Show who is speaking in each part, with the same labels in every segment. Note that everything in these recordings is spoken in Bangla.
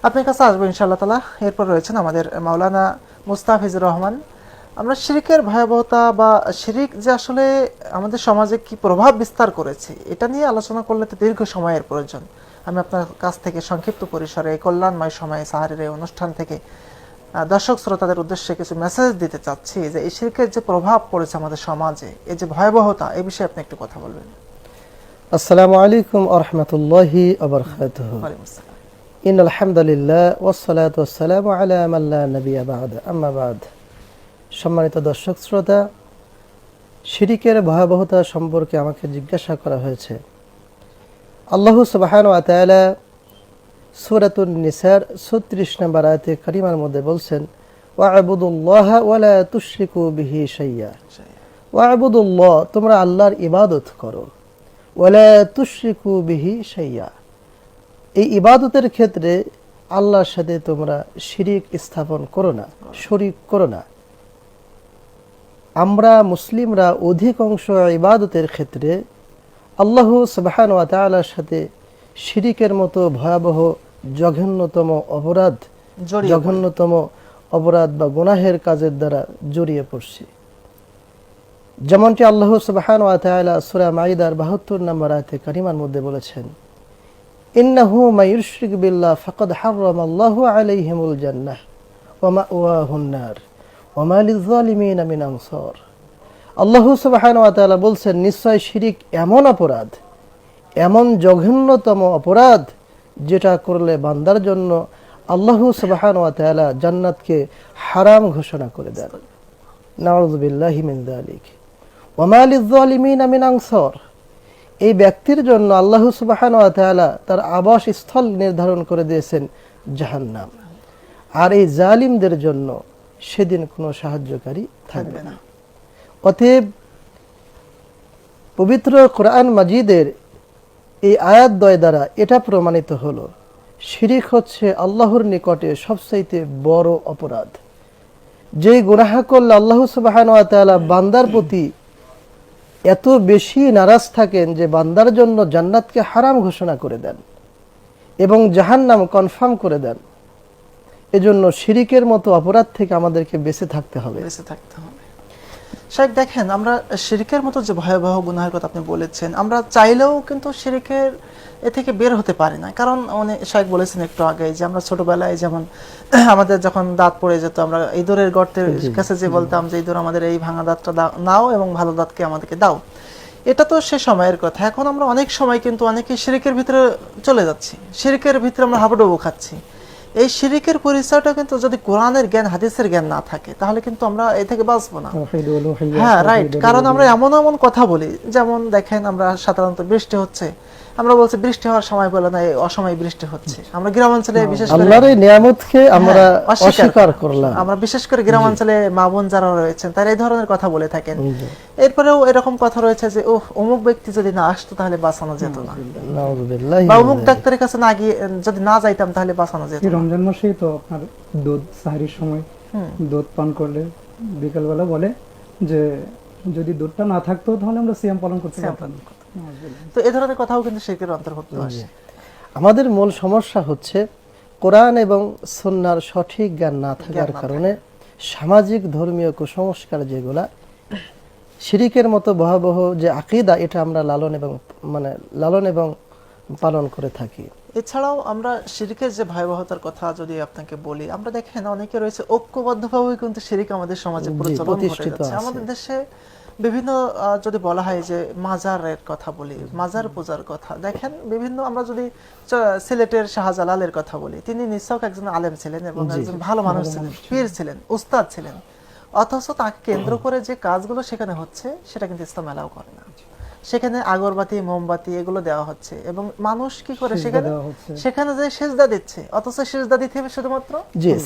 Speaker 1: আপনার কাছে আসবো ইনশাআল্লাহ তাআলা। এরপর রয়েছেন আমাদের মাওলানা মুস্তাফিজুর রহমান। আমরা শিরকের ভয়াবহতা বা শিরিক যে আসলে আমাদের সমাজে কি প্রভাব বিস্তার করেছে এটা নিয়ে আলোচনা করলে তো দীর্ঘ সময়ের প্রয়োজন। আমি আপনার কাছ থেকে সংক্ষিপ্ত পরিসরে এই কল্যাণময় সময়ে সাহারের এই অনুষ্ঠান থেকে দর্শক শ্রোতাদের উদ্দেশ্যে কিছু মেসেজ দিতে চাচ্ছি যে এই শিরকের যে প্রভাব পড়েছে আমাদের সমাজে, এই যে ভয়াবহতা, এই বিষয়ে আপনি একটু কথা বলবেন।
Speaker 2: আসসালামু আলাইকুম ওয়া রাহমাতুল্লাহি ওয়া বারাকাতুহু।
Speaker 1: ওয়ালাইকুম আসসালাম।
Speaker 2: ইন্নাল হামদুলিল্লাহ ওয়াসসালাতু ওয়াসসালামু আলা মান লা নাবিয়্যা বা'দ, আম্মা বা'দ। সম্মানিত দর্শক শ্রোতা, শিরকের ভয়াবহতা সম্পর্কে আমাকে জিজ্ঞাসা করা হয়েছে। আল্লাহ সুবহানাহু ওয়া তাআলা সূরাতুন নিসার ৩৬ নম্বর আয়াতে কারিমার মধ্যে বলছেন, ওয়া'বুদুল্লাহা ওয়া লা তুশরিকু বিহি শাইয়্যা। ওয়া'বুদুল্লাহ, তোমরা আল্লাহর ইবাদত করো, ওয়া লা তুশরিকু বিহি শাইয়্যা, এই ইবাদতের ক্ষেত্রে আল্লাহর সাথে তোমরা শিরিক স্থাপন করো না, শরীক করো না। আমরা মুসলিমরা অধিকাংশ ইবাদতের ক্ষেত্রে আল্লাহ সুবহানাহু ওয়া তাআলার সাথে শিরিকের মতো ভয়াবহ জঘন্যতম অপরাধ বা গুনাহের কাজের দ্বারা জড়িয়ে পড়ছি। যেমনটি আল্লাহ সুবহানাহু ওয়া তাআলা সূরা মাইদার ৭২ নম্বর আয়াতে কারিমার মধ্যে বলেছেন, ইন্নাহু মায়ুশরিক বিল্লাহ ফাকাদ হারামাল্লাহু আলাইহিমুল জান্নাহ ওয়া মাওয়াহুন নার ওয়া মা লিয-যালিমিনা মিন আনসার। আল্লাহ সুবহানাহু ওয়া তাআলা বলছেন, নিশ্চয় শিরিক এমন অপরাধ, এমন জঘন্যতম অপরাধ যেটা করলে বান্দার জন্য আল্লাহ সুবহানাহু ওয়া তাআলা জান্নাতকে হারাম ঘোষণা করে দেন। নাউযু বিল্লাহি মিন যালিক। ওয়া মা লিয-যালিমিনা মিন আনসার, এই ব্যক্তির জন্য আল্লাহ সুবহানাহু ওয়া তাআলা তার আবাসস্থল নির্ধারণ করে দিয়েছেন জাহান্নাম, আর এই জালিমদের জন্য সেদিন কোনো সাহায্যকারী থাকবে না। অতএব পবিত্র কোরআন মাজিদের এই আয়াতদ্বয় দ্বারা এটা প্রমাণিত হলো, শিরিক হচ্ছে আল্লাহর নিকটে সবচাইতে বড় অপরাধ। যেই গুনাহ করলে আল্লাহ সুবহানাহু ওয়া তাআলা বান্দার প্রতি এত বেশি নারাজ থাকেন যে বান্দার জন্য জান্নাতকে হারাম ঘোষণা করে দেন এবং জাহান্নাম কনফার্ম করে দেন। এজন্য শিরিকের মতো অপরাধ থেকে আমাদেরকে বেঁচে থাকতে হবে।
Speaker 1: শাইখ, দেখেন আমরা শিরকের মতো যে ভয়াবহ গুনাহের কথা আপনি বলেছেন, আমরা চাইলেও কিন্তু শিরকের এ থেকে বের হতে পারি না। কারণ শাইখ বলেছেন একটু আগে যে আমরা ছোটবেলায় যেমন আমাদের যখন দাঁত পড়ে যেত, আমরা ইঁদুরের গর্তের কাছে যে বলতাম যে ইঁদুর আমাদের এই ভাঙা দাঁতটা নাও এবং ভালো দাঁতকে আমাদেরকে দাও। এটা তো সে সময়ের কথা। এখন আমরা অনেক সময় কিন্তু অনেকে শিরকের ভিতরে চলে যাচ্ছি, শিরকের ভিতরে আমরা হাবুডুবু খাচ্ছি। এই শিরিকের পরিচয়টা কিন্তু যদি কোরআনের জ্ঞান, হাদিসের জ্ঞান না থাকে তাহলে কিন্তু আমরা এ থেকে বাঁচবো না। হ্যাঁ, রাইট। কারণ আমরা এমন এমন কথা বলি, যেমন দেখেন আমরা সাধারণত বৃষ্টি হচ্ছে, আমরা বলছি বৃষ্টি হওয়ার সময় বলে না, অসময়ে বৃষ্টি হচ্ছে। আমরা গ্রামাঞ্চলে বিশেষ করে
Speaker 2: আল্লাহর এই নিয়ামতকে আমরা অস্বীকার করলাম।
Speaker 1: আমরা বিশেষ করে গ্রামাঞ্চলে মা বোন যারা রয়েছেন তারা এই ধরনের কথা বলে থাকেন। এরপরেও এরকম কথা রয়েছে যে ওহ, অমুক ব্যক্তি যদি না আসতো তাহলে বাঁচানো যেত না, বা অমুক ডাক্তারের কাছে না গিয়ে যদি না যাইতাম তাহলে বাঁচানো যেত না।
Speaker 3: রমজান মাসেই তো আপনার দুধ সাহরির সময় দুধ পান করলে বিকালবেলা বলে যে যদি দুধটা না থাকতো তাহলে আমরা সিয়াম পালন করতে পারতাম।
Speaker 1: তো এই ধরনের কথাও কিন্তু শিরকের অন্তর্ভুক্ত আসে।
Speaker 2: আমাদের মূল সমস্যা হচ্ছে কোরআন এবং সুন্নাহর সঠিক জ্ঞান না থাকার কারণে সামাজিক ধর্মীয় কুসংস্কার যেগুলা শিরিকের মতো ভয়াবহ যে আকীদা, এটা আমরা লালন এবং পালন করে থাকি।
Speaker 1: এছাড়াও আমরা শিরকের যে ভয়াবহতার কথা যদি আপনাকে বলি, আমরা দেখেন অনেকে রয়েছে ঐক্যবদ্ধভাবে কিন্তু শিরিক আমাদের সমাজে প্রচলন ঘটে যাচ্ছে। আমাদের দেশে বিভিন্ন যদি বলা হয় যে মাজারের কথা বলি, মাজার পূজার কথা দেখেন বিভিন্ন, আমরা যদি সিলেটের শাহজালালের কথা বলি, তিনি নিশ্চয় একজন আলেম ছিলেন এবং একজন ভালো মানুষ ছিলেন, পীর ছিলেন, উস্তাদ ছিলেন, অথচ তাকে কেন্দ্র করে যে কাজগুলো সেখানে হচ্ছে সেটা কিন্তু ইসলাম এলাও করে না। সেখানে আগরবাতি, মোমবাতি এগুলো দেওয়া হচ্ছে এবং মানুষ কি করে সেখানে যে সিজদা দিচ্ছে, অথচ সিজদা দিতে হবে শুধুমাত্র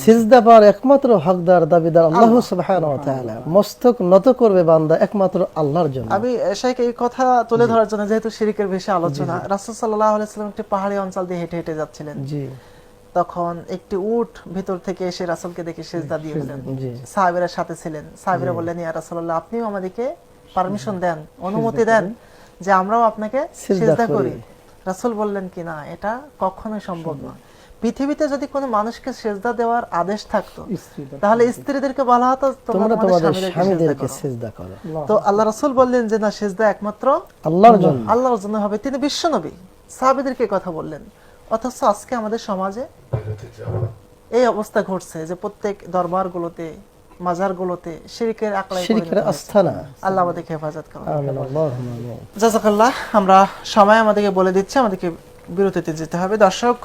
Speaker 2: সিজদা পাওয়ার একমাত্র হকদার দাবিদার আল্লাহ সুবহানাহু ওয়া তাআলা। মস্তক নত করবে বান্দা একমাত্র আল্লাহর জন্য।
Speaker 1: আমি শাইখ এই কথা তুলে ধরার জন্য, যেহেতু শিরকের বিষয়ে আলোচনা, রাসূল সাল্লাল্লাহু আলাইহি ওয়াসাল্লাম একটি পাহাড়ি অঞ্চল দিয়ে হেঁটে হেঁটে যাচ্ছিলেন। তখন একটি উট ভিতর থেকে এসে রাসূলকে দেখে সিজদা দিয়ে দিলেন। সাহাবীরা সাথে ছিলেন। সাহাবীরা বললেন, ইয়া রাসূলুল্লাহ, আপনিও আমাদেরকে পারমিশন দেন, অনুমতি দেন যে আমরাও আপনাকে সিজদা করি। রাসূল বললেন কি না, এটা কখনোই সম্ভব না। পৃথিবীতে যদি কোনো মানুষকে সেজদা দেওয়ার আদেশ থাকতো
Speaker 3: স্ত্রীদের
Speaker 1: তাহলে স্ত্রীদেরকে বলা হতো
Speaker 2: তোমরা
Speaker 1: তোমাদের
Speaker 2: তোমাদের
Speaker 1: স্বামীদেরকে
Speaker 2: স্বামীদেরকে
Speaker 1: সেজদা করো।
Speaker 2: সিজদা করো।
Speaker 1: তো আল্লাহ রাসূল বললেন যে না, সেজদা একমাত্র
Speaker 2: আল্লাহর জন্য।
Speaker 1: আল্লাহর জন্য হবে। তিনি বিশ্বনবী, সাহাবীদেরকে কথা বললেন। অথচ আজকে আমাদের সমাজে এই অবস্থা ঘটছে যে প্রত্যেক দরবারগুলোতে, মাজারগুলোতে শিরকের আকড়ায়
Speaker 2: শিরকের আস্থানা।
Speaker 1: আল্লাহ আমাদেরকে হেফাজত করুন।
Speaker 2: আমিন, আল্লাহুম্মা আমিন।
Speaker 1: জাযাকাল্লাহ। আমরা সময় আমাদেরকে বলে দিচ্ছি, আমাদেরকে বিরতিতে যেতে হবে। দর্শক,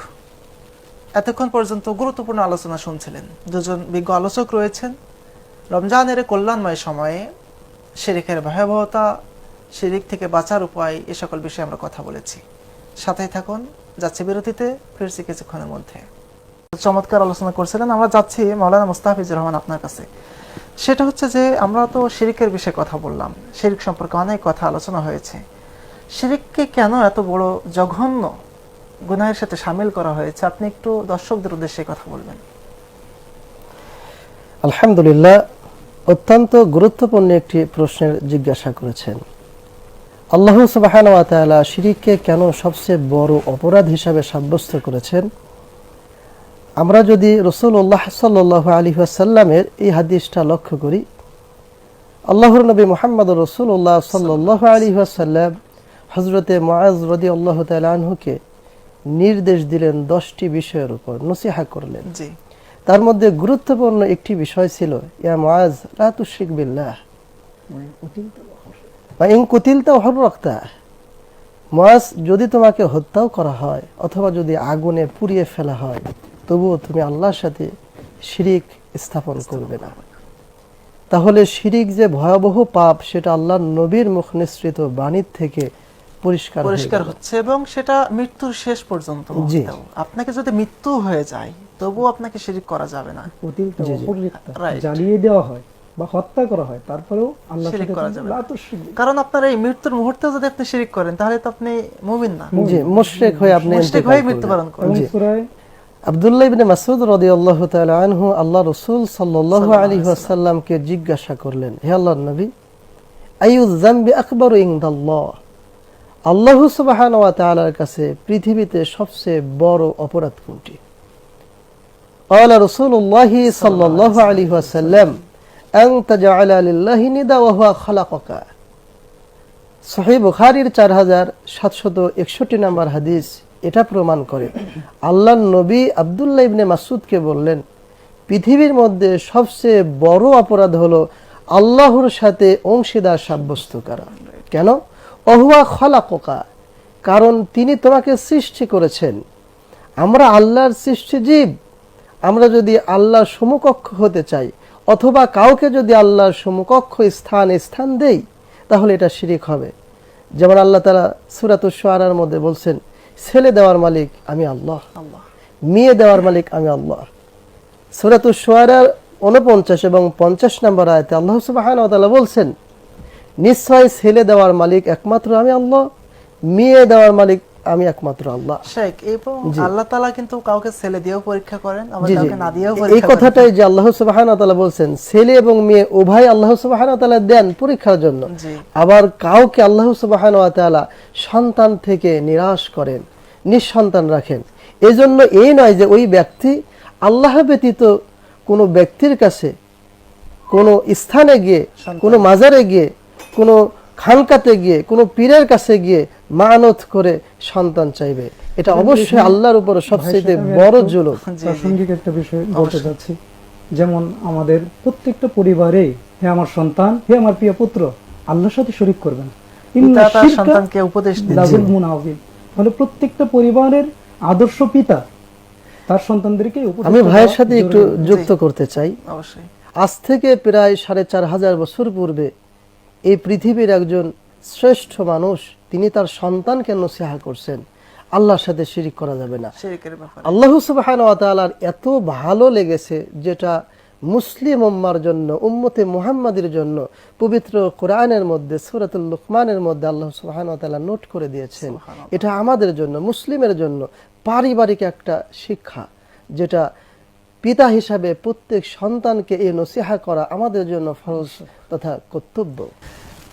Speaker 1: এতক্ষণ পর্যন্ত গুরুত্বপূর্ণ আলোচনা শুনছিলেন। দুজন বিজ্ঞ আলোচক রয়েছেন। রমজানের কল্যাণময় সময়ে শিরকের ভয়াবহতা, শিরিক থেকে বাঁচার উপায়, এ সকল বিষয়ে আমরা কথা বলেছি। সাথেই থাকুন, যাচ্ছি বিরতিতে, ফিরছি কিছুক্ষণের মধ্যে। চমৎকার আলোচনা করছিলেন। আমরা যাচ্ছি মাওলানা মুস্তাফিজুর রহমান আপনার কাছে। সেটা হচ্ছে যে আমরা তো শিরিকের বিষয়ে কথা বললাম, শিরিক সম্পর্কে অনেক কথা আলোচনা হয়েছে। শিরিককে কেন এত বড় জঘন্য গুনাহের সাথে শামিল করা হয়েছে, আপনি একটু দর্শকদের উদ্দেশ্যে কথা বলবেন।
Speaker 2: আলহামদুলিল্লাহ, অত্যন্ত গুরুত্বপূর্ণ একটি প্রশ্নের জিজ্ঞাসা করেছেন। আল্লাহ সুবহানাহু ওয়া তাআলা শিরিককে কেন সবচেয়ে বড় অপরাধ হিসাবে সাব্যস্ত করেছেন? আমরা যদি রাসূলুল্লাহ সাল্লাল্লাহু আলাইহি ওয়াসাল্লামের এই হাদিসটা লক্ষ্য করি, আল্লাহর নবী মুহাম্মদুর রাসূলুল্লাহ সাল্লাল্লাহু আলাইহি ওয়াসাল্লাম হযরতে মুআজ রাদিয়াল্লাহু তাআলা আনহুকে নির্দেশ দিলেন 10টি বিষয়ের উপর, নসিহা করলেন।
Speaker 1: জি,
Speaker 2: তার মধ্যে গুরুত্বপূর্ণ একটি বিষয় ছিল, ইয়া মুআজ লা তুশরিক বিল্লাহ ওয়া ইন কুতিলতা হুররাকতা। মুআজ, যদি তোমাকে হত্যাও করা হয় অথবা যদি আগুনে পুড়িয়ে ফেলা হয়, তবুও তুমি আল্লাহর সাথে শিরিক স্থাপন করবে না। তাহলে শিরিক যে ভয়াবহ পাপ, সেটা আল্লাহর নবীর মুখ নিঃসৃত বাণীর থেকে পরিষ্কার
Speaker 1: হচ্ছে এবং সেটা মৃত্যুর শেষ পর্যন্ত।
Speaker 2: জি।
Speaker 1: আপনাকে যদি মৃত্যু হয়ে যায় তবুও আপনাকে শিরিক করা যাবে না। Right.
Speaker 3: জ্বালিয়ে দেওয়া হয় বা হত্যা করা হয়, তারপরেও আল্লাহ
Speaker 1: শিরিক করা যাবে না। কারণ আপনার এই মৃত্যুর মুহূর্তেও যদি আপনি শিরিক করেন তাহলে তো আপনি মুমিন না,
Speaker 2: জি, মুশরিক হয়ে আপনি
Speaker 1: মুশরিক হয়ে মৃত্যুবরণ করবেন।
Speaker 2: জি। আব্দুল্লাহ ইবনে মাসউদ রাদিয়াল্লাহু তাআলা আনহু আল্লাহ রাসূল সাল্লাল্লাহু আলাইহি ওয়াসাল্লামকে জিজ্ঞাসা করলেন, হে আল্লাহর নবী, আইয়ু যামবি আকবারু ইনদাল্লাহ, আল্লাহ সুবহানাহু ওয়া তাআলার কাছে পৃথিবীতে সবচেয়ে বড় অপরাধ কোনটি? ক্বালা রাসূলুল্লাহ সাল্লাল্লাহু আলাইহি ওয়াসাল্লাম, আন তাজআলা লিল্লাহি নিদা ওয়া হুয়া খালাকাকা। সহিহ বুখারীর 4761 নম্বর হাদিস এটা প্রমাণ করে। আল্লাহর নবী আব্দুল্লাহ ইবনে মাসউদকে বললেন, পৃথিবীর মধ্যে সবচেয়ে বড় অপরাধ হলো আল্লাহর সাথে অংশীদার সাব্যস্ত করা। কেন? ওহুয়া খালাকাকা, কারণ তিনি তোমাকে সৃষ্টি করেছেন। আমরা আল্লাহর সৃষ্টি জীব। আমরা যদি আল্লাহর সমকক্ষ হতে চাই অথবা কাউকে যদি আল্লাহর সমকক্ষ স্থান দেই, তাহলে এটা শিরিক হবে। যেমন আল্লাহ তাআলা সূরাতুশ শুআরার মধ্যে বলছেন, ছেলে দেওয়ার মালিক আমি আল্লাহ, মেয়ে দেওয়ার মালিক আমি আল্লাহ। সূরাতুশ শুআরার 49 এবং 50 নম্বর আয়াতে আল্লাহ সুবহানাহু ওয়া তাআলা বলছেন, নিশ্চয় ছেলে দেওয়ার মালিক একমাত্র আমি আল্লাহ, মেয়ে দেওয়ার মালিক আমি একমাত্র আল্লাহ।
Speaker 1: শেখ, এবং আল্লাহ তাআলা কিন্তু কাউকে ছেলে দিয়েও পরীক্ষা করেন, আবার
Speaker 2: জি, জি।
Speaker 1: কাউকে না দিয়েও
Speaker 2: এই
Speaker 1: পরীক্ষা করেন।
Speaker 2: কথাটাই যে আল্লাহ সুবহানাহু ওয়া তাআলা বলছেন, ছেলে এবং মেয়ে উভয় আল্লাহ সুবহানাহু ওয়া তাআলা দেন পরীক্ষার জন্য।
Speaker 1: জি।
Speaker 2: আবার কাউকে আল্লাহ সুবহানাহু ওয়া তাআলা সন্তান থেকে নিরাশ করেন, নিঃসন্তান রাখেন। এজন্য এই নয় যে ওই ব্যক্তি আল্লাহ ব্যতীত কোনো ব্যক্তির কাছে, কোনো স্থানে গিয়ে, কোনো মাজারে গিয়ে, কোনো খানকাতে গিয়ে, কোনো পীরের কাছে গিয়ে মানত করে সন্তান চাইবে। এটা অবশ্যই আল্লাহর উপর সবচেয়ে বড় জুলুম।
Speaker 3: প্রাসঙ্গিক একটা বিষয় বলতে চাচ্ছি, যেমন আমাদের প্রত্যেকটা পরিবারে, হে আমার সন্তান, হে আমার প্রিয় পুত্র, আল্লাহর সাথে শরীক করবেন।
Speaker 1: পিতা তার সন্তানকে উপদেশ দিচ্ছেন।
Speaker 3: মানে প্রত্যেকটা পরিবারের আদর্শ পিতা তার সন্তানদেরকে উপদেশ।
Speaker 2: আমি ভাইয়ের সাথে একটু যুক্ত করতে চাই।
Speaker 1: অবশ্যই।
Speaker 2: আজ থেকে প্রায় 4500 বছর পূর্বে এই পৃথিবীর একজন শ্রেষ্ঠ মানুষ, তিনি তার সন্তানকে নসিহা করছেন, আল্লাহর সাথে শিরিক করা যাবে না।
Speaker 1: শিরকের ব্যাপারে
Speaker 2: আল্লাহ সুবহানাহু ওয়া তাআলার এত ভালো লেগেছে, যেটা মুসলিম উম্মার জন্য, উম্মতে মুহাম্মাদের জন্য পবিত্র কোরআনের মধ্যে সূরাতুল লুকমানের মধ্যে আল্লাহ সুবহানাহু ওয়া তাআলা নোট করে দিয়েছেন। এটা আমাদের জন্য, মুসলিমের জন্য পারিবারিক একটা শিক্ষা, যেটা পিতা হিসাবে প্রত্যেক সন্তানকে এই নসিহা করা আমাদের জন্য ফরজ তথা কর্তব্য।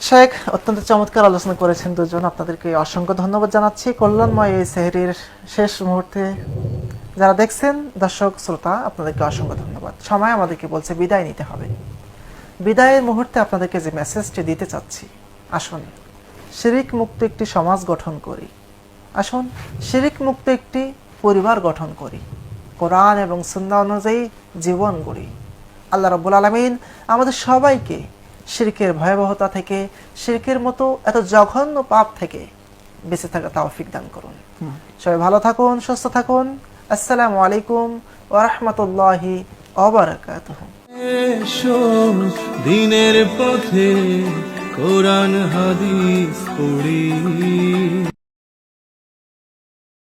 Speaker 1: শেখ, অত্যন্ত চমৎকার আলোচনা করেছেন দুজন, আপনাদেরকে অসংখ্য ধন্যবাদ জানাচ্ছি। কল্যাণময় এই সেহরির শেষ মুহূর্তে যারা দেখছেন দর্শক শ্রোতা, আপনাদেরকে অসংখ্য ধন্যবাদ। সময় আমাদেরকে বলছে বিদায় নিতে হবে। বিদায়ের মুহূর্তে আপনাদেরকে যে মেসেজটি দিতে চাচ্ছি, আসুন শিরিক মুক্ত একটি সমাজ গঠন করি, আসুন শিরিক মুক্ত একটি পরিবার গঠন করি, কোরআন এবং সুন্নাহ অনুযায়ী জীবন গড়ি। আল্লাহ রাব্বুল আলামিন আমাদের সবাইকে শিরকের ভয়াবহতা থেকে, শিরকের মতো এত জঘন্য পাপ থেকে বেঁচে থাকা তৌফিক দান করুন। সবাই ভালো থাকুন, সুস্থ থাকুন। আসসালামু আলাইকুম ওয়া রাহমাতুল্লাহি ওয়া বারাকাতুহু।
Speaker 4: এসো দিনের পথে কোরআন হাদিস পড়ি।